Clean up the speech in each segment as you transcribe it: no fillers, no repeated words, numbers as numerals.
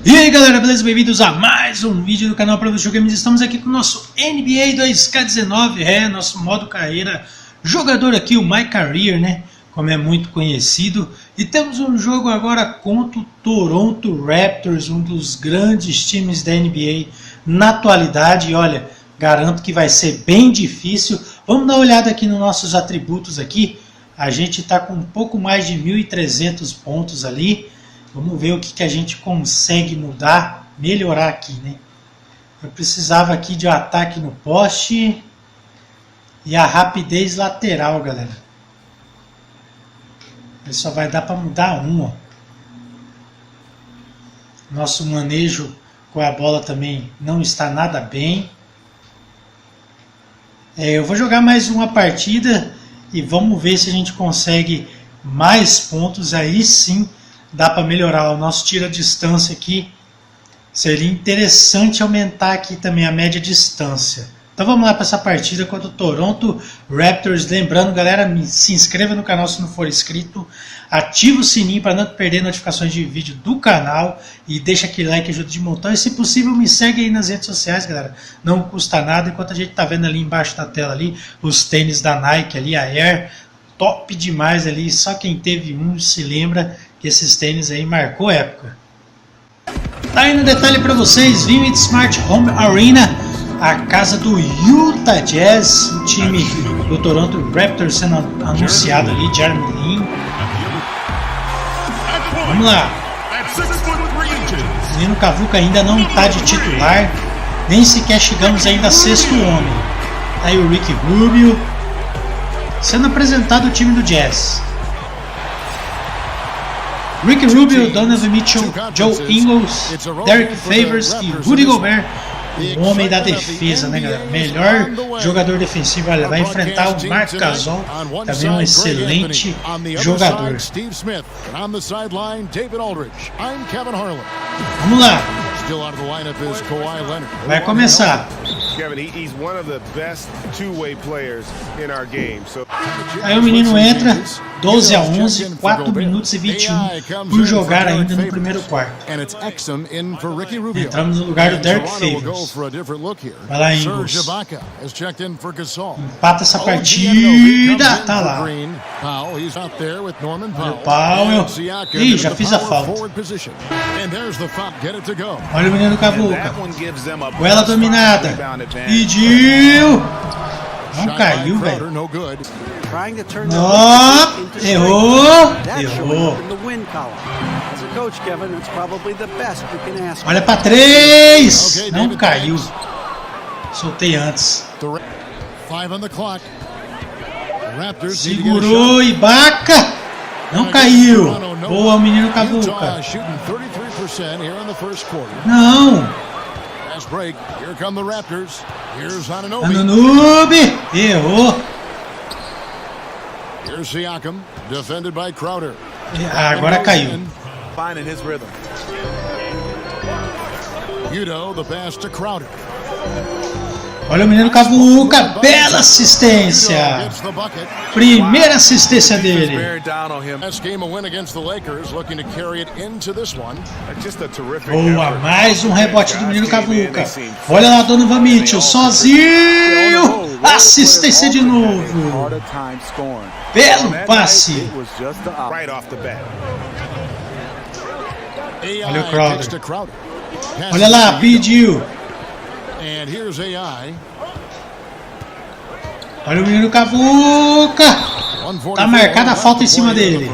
E aí galera, beleza? Bem-vindos a mais um vídeo do canal Produção Games. Estamos aqui com o nosso NBA 2K19, nosso modo carreira. Jogador aqui, o MYCAREER, né? Como é muito conhecido. E temos um jogo agora contra o Toronto Raptors, um dos grandes times da NBA na atualidade. E olha, garanto que vai ser bem difícil. Vamos dar uma olhada aqui nos nossos atributos aqui. A gente está com um pouco mais de 1.300 pontos ali. Vamos ver o que a gente consegue mudar, melhorar aqui, né? Eu precisava aqui de um ataque no poste e a rapidez lateral, galera. Mas só vai dar para mudar um, ó. Nosso manejo com a bola também não está nada bem. Eu vou jogar mais uma partida e vamos ver se a gente consegue mais pontos. Aí sim dá para melhorar o nosso tiro à distância aqui. Seria interessante aumentar aqui também a média distância. Então vamos lá para essa partida contra o Toronto Raptors. Lembrando, galera, se inscreva no canal se não for inscrito. Ativa o sininho para não perder notificações de vídeo do canal. E deixa aquele like, ajuda de montão. E se possível me segue aí nas redes sociais, galera. Não custa nada. Enquanto a gente tá vendo ali embaixo da tela ali os tênis da Nike ali, a Air. Top demais ali. Só quem teve um se lembra que esses tênis aí marcou época. Tá aí no detalhe para vocês, Vivid Smart Home Arena, a casa do Utah Jazz, o time do Toronto Raptors sendo anunciado ali, Jeremy Lin. Vamos lá. O menino Cavuca ainda não está de titular, nem sequer chegamos ainda a sexto homem. Tá aí o Ricky Rubio sendo apresentado o time do Jazz. Ricky Rubio, Donovan Mitchell, Joe Ingles, Derek Favors e Rudy Gobert, o homem da defesa, né, galera? Melhor jogador defensivo. Olha, vai enfrentar o Marc Gasol, também um excelente jogador. Vamos lá. Vai começar. Aí o menino entra, 12-11, 4 minutos e 21 por jogar ainda no primeiro quarto. Entramos no lugar do Derek Favors. Vai lá, Ingles. Empata essa partida. Tá lá. Olha o Powell. Ih, já fiz a falta. Olha o menino Cavuca. Bola dominada. Pediu. Não caiu, velho. Errou. Olha pra 3. Não caiu. Soltei antes. Segurou Ibaka. Não caiu. Boa, o menino Cavuca. Não. Anunub. Errou. Agora caiu. Olha o menino Cavuca, bela assistência. Primeira assistência dele. Boa, mais um rebote do menino Cavuca. Olha lá, Donovan Mitchell, sozinho. Assistência de novo. Belo passe. Olha o Crowder. Olha lá, pediu. Olha o menino Cavuca. Tá marcada a falta em cima dele.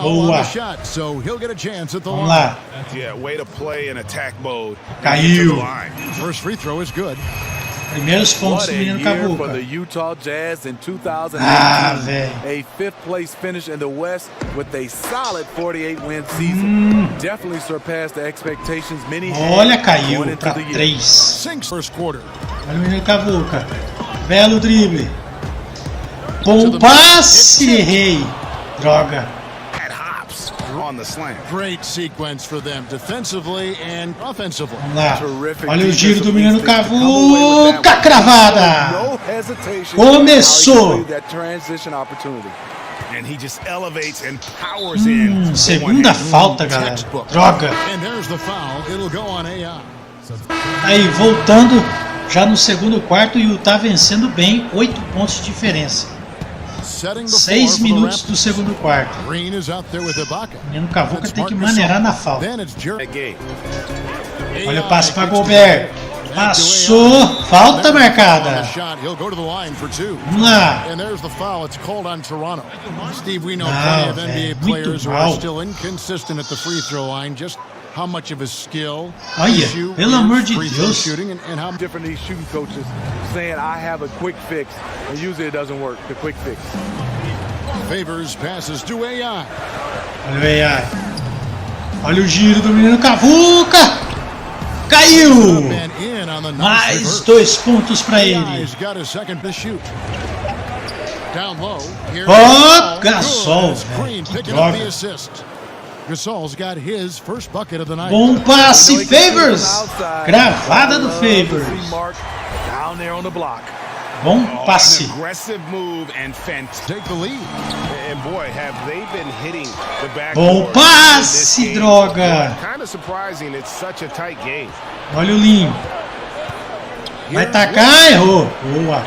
Boa. Vamos lá. Caiu. Primeiros pontos do menino Cavuca. Ah, velho. Olha, caiu pra 3. Olha o menino Cavuca. Belo drible. Bom passe. Errei. Droga. Vamos lá. Olha o giro do menino Cavuca. Cravada. Começou. Segunda falta, galera. Droga. Aí, voltando já no segundo quarto, e o tá vencendo bem, 8 pontos de diferença. 6 minutos do segundo quarto. O menino Cavuca tem que maneirar na falta. Olha o passe para Gobert. Passou. Falta marcada. Vamos lá. Muito mal. Olha, pelo amor de Deus. Olha o AI. Olha o giro do menino Cavuca. Caiu. Mais 2 pontos para ele. Oh, Gasol, velho. Que droga. Bom passe, Favors. Gravada do Favors. Bom passe. Bom passe, droga. Olha o Lin. Vai tacar, errou. Boa.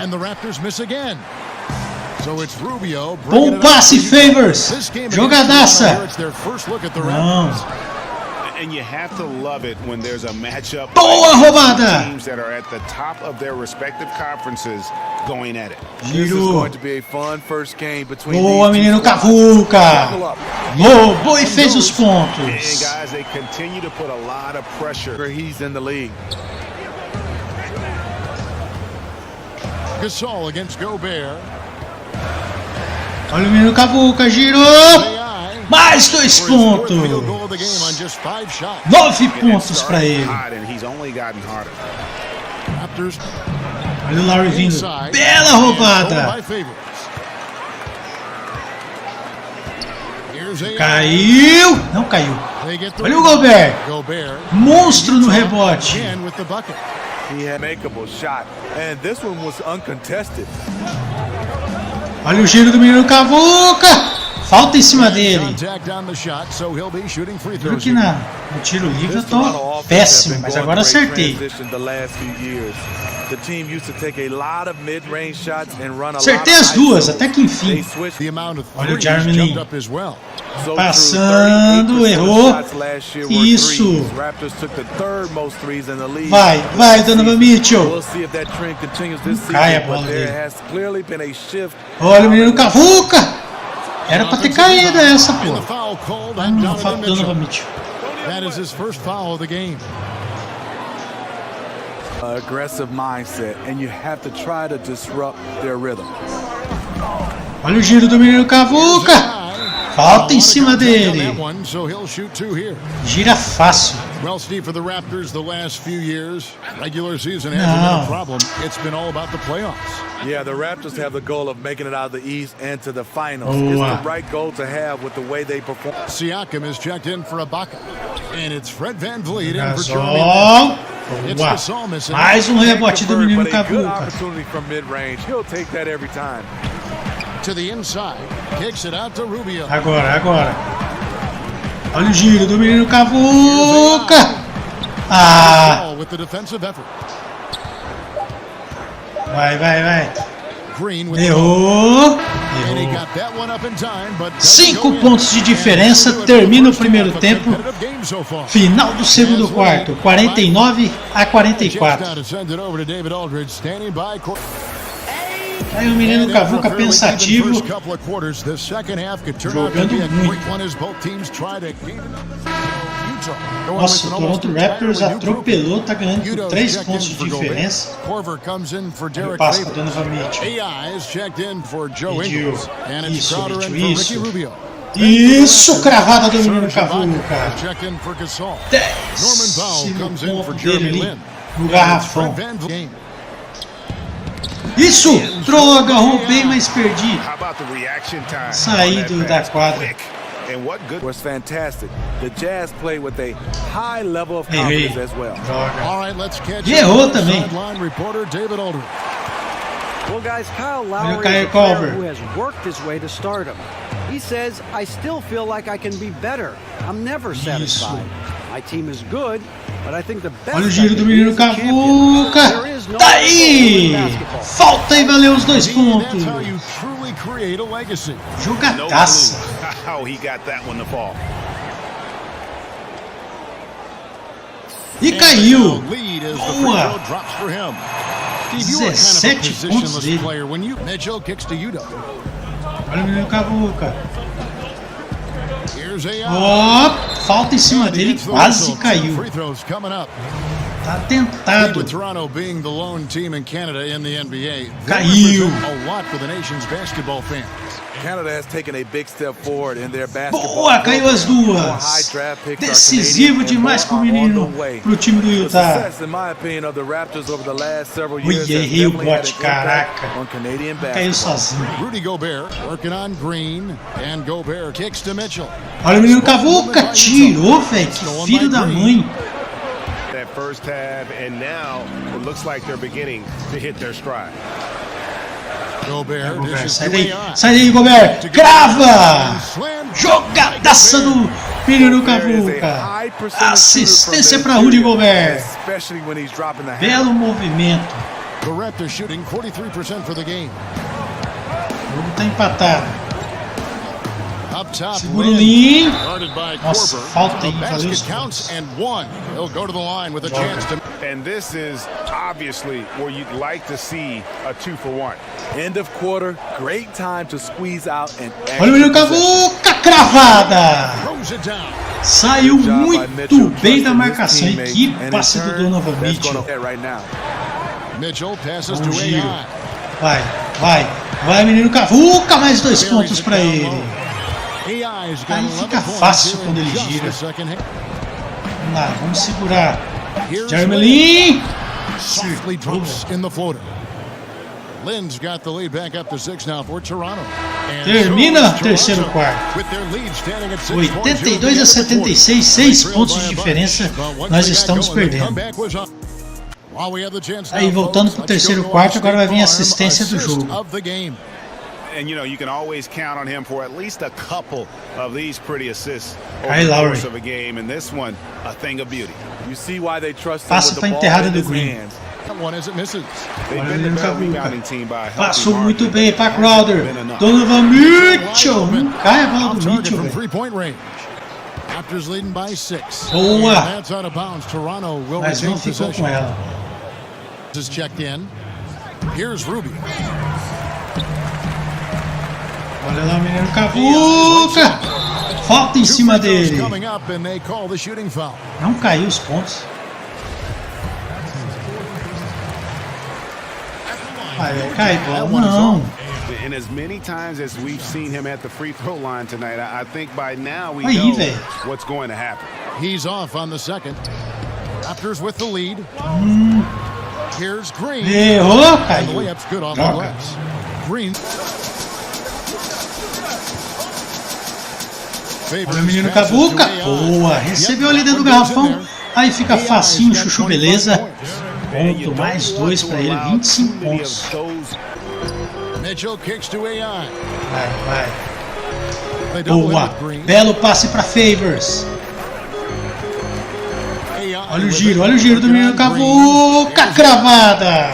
Bom passe, Favors. Jogadaça. Não. Boa roubada. Giro. Boa, menino Cavuca. Lobo e fez os pontos. Gasol against Gobert. Olha o menino Cavuca, girou. Mais 2 pontos. 9 pontos para ele. Olha o Larry vindo. Bela roubada. Caiu. Não caiu. Olha o Gobert. Monstro no rebote. Olha o giro do menino Cavuca. Falta em cima dele. Viu que no tiro livre eu tô péssimo, mas agora acertei. Acertei as duas, até que enfim. Olha o Jeremy Lin. Passando, errou. Isso. Vai, Donovan Mitchell. Cai a bola dele. Olha o menino Cavuca. Era pra ter caído essa, pô. Não, falta Donovan Mitchell. Aggressive mindset, and you have to try to disrupt their rhythm. Olha o giro do menino Cavuca. Falta em cima dele. Gira fácil. Well, Steve, for the Raptors, the last few years, regular season hasn't been a problem. It's been all about the playoffs. Yeah, the Raptors have the goal of making it out of the East and to the finals. It's the right goal to have with the way they perform. Siakam is checked in for Ibaka, and it's Fred VanVleet in for Jeremy. It's Gasol missing. Mais rebote do menino Cavuca. Opportunity from mid-range. He'll take that every time. To the inside, kicks it out to Rubio. Agora. Olha o giro do menino Cavuca. With the defensive effort. Vai. Errou. 5 pontos de diferença. Termina o primeiro tempo. Final do segundo quarto. 49-44. Aí o menino Cavuca pensativo, jogando muito. Nossa, o Toronto Raptors atropelou, tá ganhando por 3 pontos de diferença. Ele passa para Donovan Mitchell. Isso, cravada do menino Cavuca. 10º ponto dele ali no garrafão. Isso! Droga, roubei, mas perdi. Saído da quadra. Errei. Droga. E errou também. Well, guys, Kyle Lowry is a player who has worked his way to stardom. He says, I still feel like I can be better. I'm never satisfied. My team is good, but I think the best. Olha o giro do menino Cavuca. Tá aí! Falta e valeu os 2 pontos. Jogadaça. E caiu. Boa. 17 pontos dele. Olha o menino Cavuca. Ó, falta em cima dele, quase caiu. Tá tentado. Caiu. Boa, caiu as duas. Decisivo demais pro menino, pro time do Utah. Ui, errei o bote, caraca. Caiu sozinho. Olha o menino Cavuca, tirou, velho. Que filho da mãe. First half, and now it looks like they're beginning to hit their stride. Gobert, sai daí, Gobert, crava! Jogadaça do menino Cavuca. Assistência para Rudy Gobert. Belo movimento. O jogo tá empatado. Segura o Lin. Nossa, falta aí, valeu os pontos. And this is obviously where you'd like to see a 2-for-1. End of quarter, great time to squeeze out an extra. Olha o menino Cavuca, cravada! Saiu muito bem da marcação. Que passe do Donovan Mitchell. Bom giro. Vai, menino Cavuca, mais 2 pontos para ele. Aí fica fácil quando ele gira. Vamos lá, vamos segurar. Jeremy Lin. Termina terceiro quarto. 82-76, 6 pontos de diferença. Nós estamos perdendo. Aí voltando pro terceiro quarto, agora vai vir a assistência do jogo. And you know, you can always count on him for at least a couple of these pretty assists over the course of a game, and this one, a thing of beauty. You see why they trust him Passa with the ball enterrada in do his Green. hands. One as it misses. Olha o menino Cavuca. Passou muito bem para Crowder. Donovan Mitchell. Não cai a bola do Mitchell. Boa. Mas não ficou com ela. Olha lá o menino Cavuca. Falta em cima dele. Não caiu os pontos. Vai cair bola, não. And as many times as we've seen him at the free throw line tonight, I think by now we know what's going to happen. He's off on the second. Raptors with the lead. Here's Green. Errou, caiu. Droga. Green. Olha o menino Cavuca. Boa, recebeu ali dentro do garrafão. Aí fica facinho, chuchu, beleza. Ponto, mais 2 para ele, 25 pontos. Vai. Boa, belo passe para Favors. Olha o giro do menino Cavuca, cravada.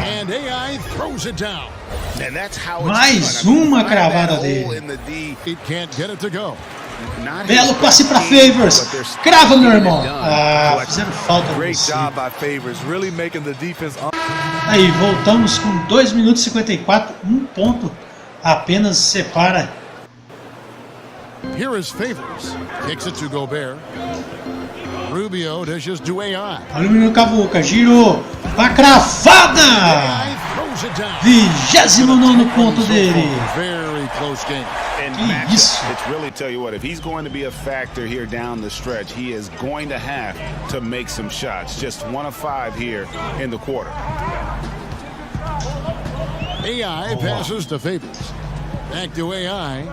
Mais uma cravada dele. Belo passe para Favors. Crava, meu irmão. Ah, fizeram falta no você. Aí, voltamos com 2 minutos e 54. 1 ponto apenas separa. Here is Favors. Kicks it to Gobert. Rubio dishes to AI. Olha o menino Cavuca, girou. A cravada. 29º ponto dele. Very close game. Que isso? It's really tell you what, if he's going to be a factor here down the stretch, he is going to have to make some shots. Just 1 of 5 here in the quarter. AI passes to Favors. Back to AI.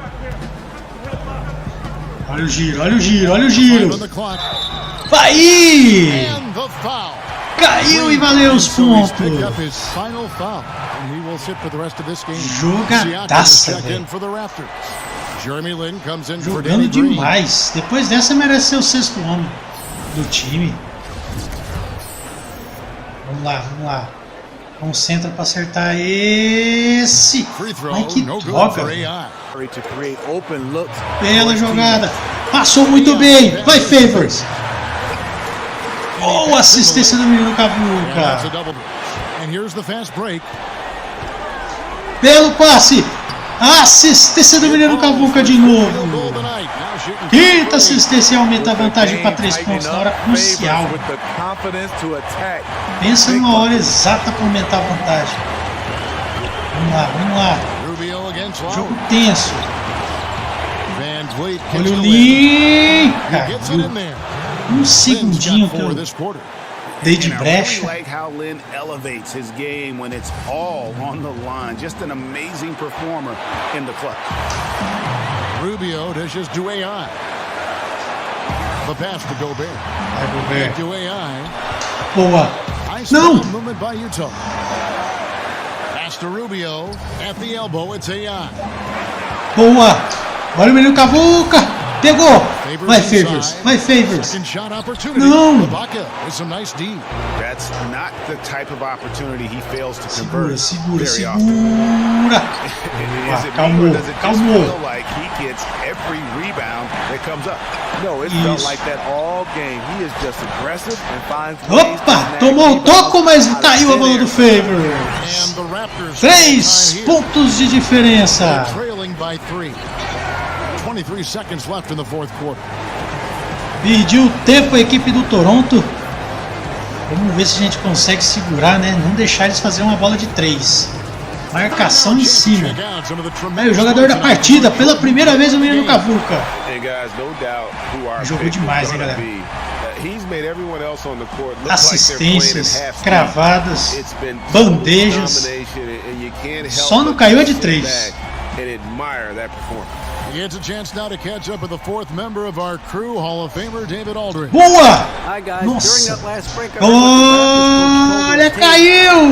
Olha o giro. Vai! Caiu e valeu os pontos. Jogadaça, velho. Jogando demais. Depois dessa merece ser o sexto homem do time. Vamos lá, vamos lá. Concentra para acertar esse. Ai, que droga. Bela jogada. Passou muito bem. Vai, Favors. Oh, assistência do menino Cavuca. Belo passe. Assistência do menino Cavuca de novo. Quinta assistência, aumenta a vantagem para 3 pontos na hora crucial. Pensa numa hora exata para aumentar a vantagem. Vamos lá, vamos lá. Jogo tenso. Olha o Lin. Um segundinho que eu dei de brecha. Rubio dishes to AI. The pass to Gobert. To AI. Boa. Não. Movement by Utah. Pass to Rubio. At the elbow, it's AI. Boa. Olha o menino Cavuca. Pegou. Vai, Favors. Vai, Favors. Não. Segura, segura, segura. Calmou, calmou. Opa, tomou o toco, mas caiu a bola do Favors. 3 pontos de diferença. 23 seconds left in the fourth quarter. Pediu tempo a equipe do Toronto. Vamos ver se a gente consegue segurar, né? Não deixar eles fazer uma bola de 3. Marcação em cima. Aí o jogador da partida, pela primeira vez o menino Cavuca. Jogou demais, hein, galera? Assistências, cravadas, bandejas. Só não caiu a de 3. He gets a chance now to catch up with the fourth member of our crew, Hall of Famer David Aldridge. Boa! Nossa! Olha, caiu!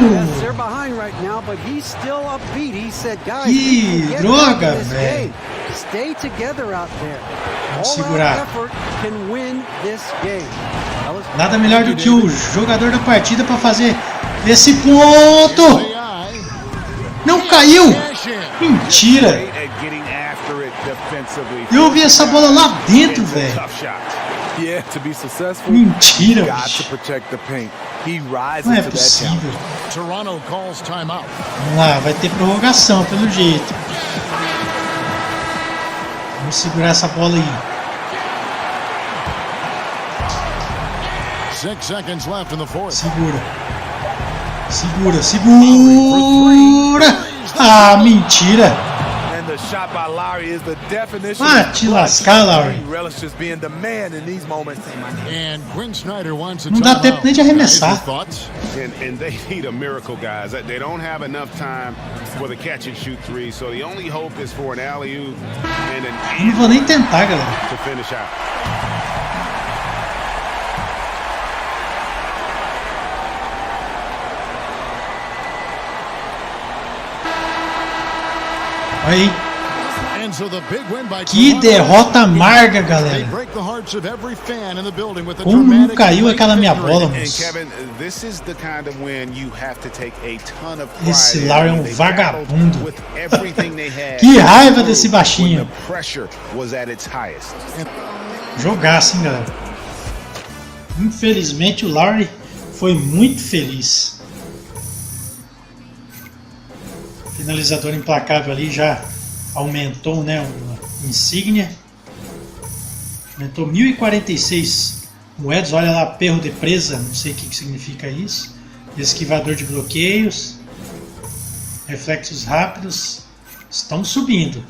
Que droga, velho! Vamos segurar. Nada melhor do que o jogador da partida para fazer esse ponto! Não caiu! Mentira! Eu vi essa bola lá dentro, velho. Mentira, bicho. Não é possível. Vamos lá, vai ter prorrogação, pelo jeito. Vamos segurar essa bola aí. 6 seconds left in the fourth. Segura. Segura, segura. Ah, mentira. Ah, te lascar, Lowry. Não dá tempo nem de arremessar. Eu não vou nem tentar, galera. Aí. Que derrota amarga, galera. Como não caiu aquela minha bola, moço. Esse Larry é um vagabundo. Que raiva desse baixinho. Jogaço, hein, galera. Infelizmente o Larry foi muito feliz. Finalizador implacável ali já aumentou, né, a insígnia. Aumentou 1046 moedas. Olha lá, perro de presa, não sei o que significa isso. Esquivador de bloqueios. Reflexos rápidos. Estamos subindo.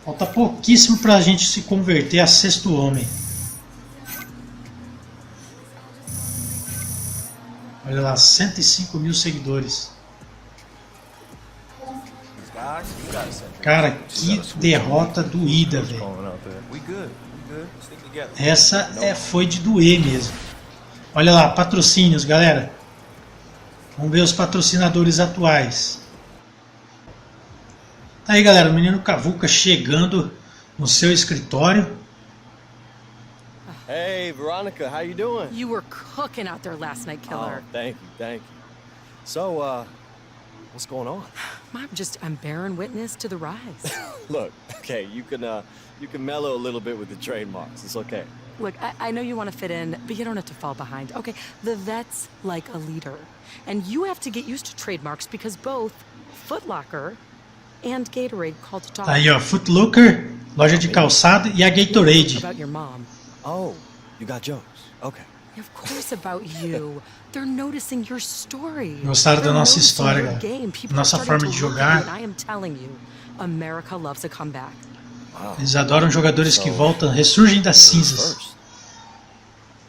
Falta pouquíssimo para a gente se converter a sexto homem. Olha lá, 105 mil seguidores. Cara, que derrota doída, velho. Essa foi de doer mesmo. Olha lá, patrocínios, galera. Vamos ver os patrocinadores atuais. Aí, galera, o menino Cavuca chegando no seu escritório. Hey, Veronica, how you doing? You were cooking out there last night, killer. Oh, thank you. So, what's going on? I'm bearing witness to the rise. Look, okay, you can mellow a little bit with the trademarks. It's okay. Look, I know you want to fit in, but you don't have to fall behind. Okay, the vet's like a leader. And you have to get used to trademarks because both Foot Locker and Gatorade called to talk. Aí, ó, Foot Locker, loja de calçado e a Gatorade. About your mom. Oh, you got jokes. Okay. Of course about you. They're noticing your story. Gostaram da nossa história, galera. Nossa forma de jogar. I am telling you, America loves a comeback. Eles adoram jogadores que voltam, ressurgem das cinzas.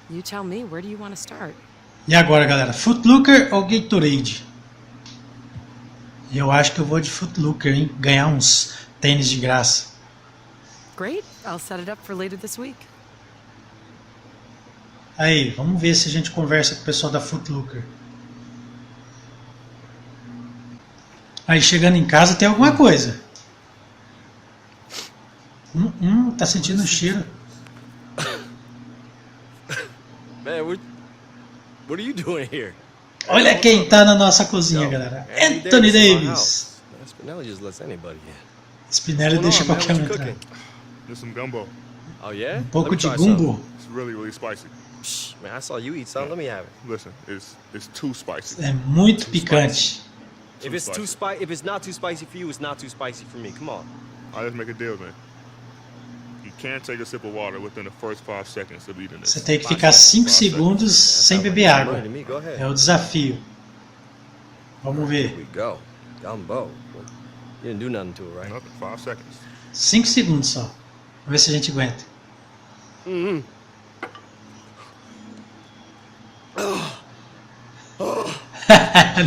You tell me, where do you want to start? E agora, galera, Foot Locker ou Gatorade? Eu acho que eu vou de Foot Locker, hein? Ganhar uns tênis de graça. Great, I'll set it up for later this week. Aí, vamos ver se a gente conversa com o pessoal da Foot Locker. Aí, chegando em casa, tem alguma coisa. Tá sentindo o cheiro. Man, what are you doing here? Olha quem tá na nossa cozinha, galera. Anthony Davis. Spinelli just lets anybody in. Spinelli deixa qualquer um entrar. There's some gumbo. Oh yeah? Pouco de gumbo. It's really spicy. Shh, man, I saw you eat some. Let me have it. Listen, it's too spicy. É muito picante. If it's not too spicy for you, it's not too spicy for me. Come on. I'll just make a deal, man. You can't take a sip of water within the first 5 seconds of eating this. Você tem que ficar 5 segundos sem beber água. É o desafio. Vamos ver. Here we go. Gumbo. You didn't do nothing to it, right? Nothing. 5 seconds. 5 segundos só. Vamos ver se a gente aguenta.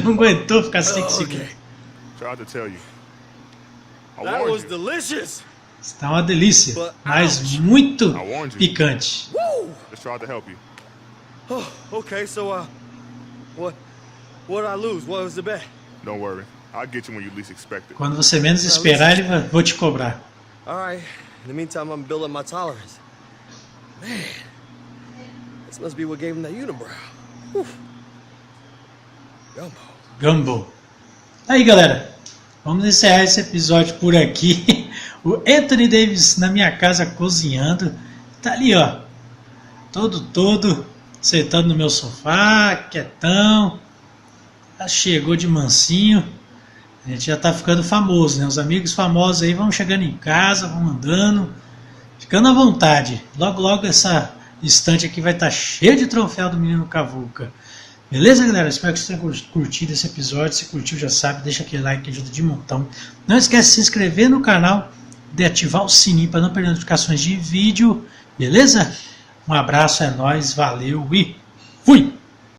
Não aguentou ficar 5 segundos. Tried to tell you. I That warned was you. delicious. Está uma delícia, mas muito picante. Just tried to help you. Oh, okay, so what did I lose? What was the bet? Don't worry. I'll get you when you least expect it. Quando você menos esperar, vou te cobrar. All right. In the meantime, I'm building my tolerance. Man, this must be what gave him that unibrow. Whew. Gumbo. Aí, galera, vamos encerrar esse episódio por aqui. O Anthony Davis na minha casa cozinhando. Tá ali, ó. Todo sentando no meu sofá, quietão. Já chegou de mansinho. A gente já tá ficando famoso, né? Os amigos famosos aí vão chegando em casa, vão andando, ficando à vontade. Logo essa estante aqui vai estar cheia de troféu do menino Cavuca. Beleza, galera? Espero que vocês tenham curtido esse episódio. Se curtiu, já sabe, deixa aquele like que ajuda de montão. Não esquece de se inscrever no canal, de ativar o sininho para não perder notificações de vídeo. Beleza? Um abraço, é nóis, valeu e fui!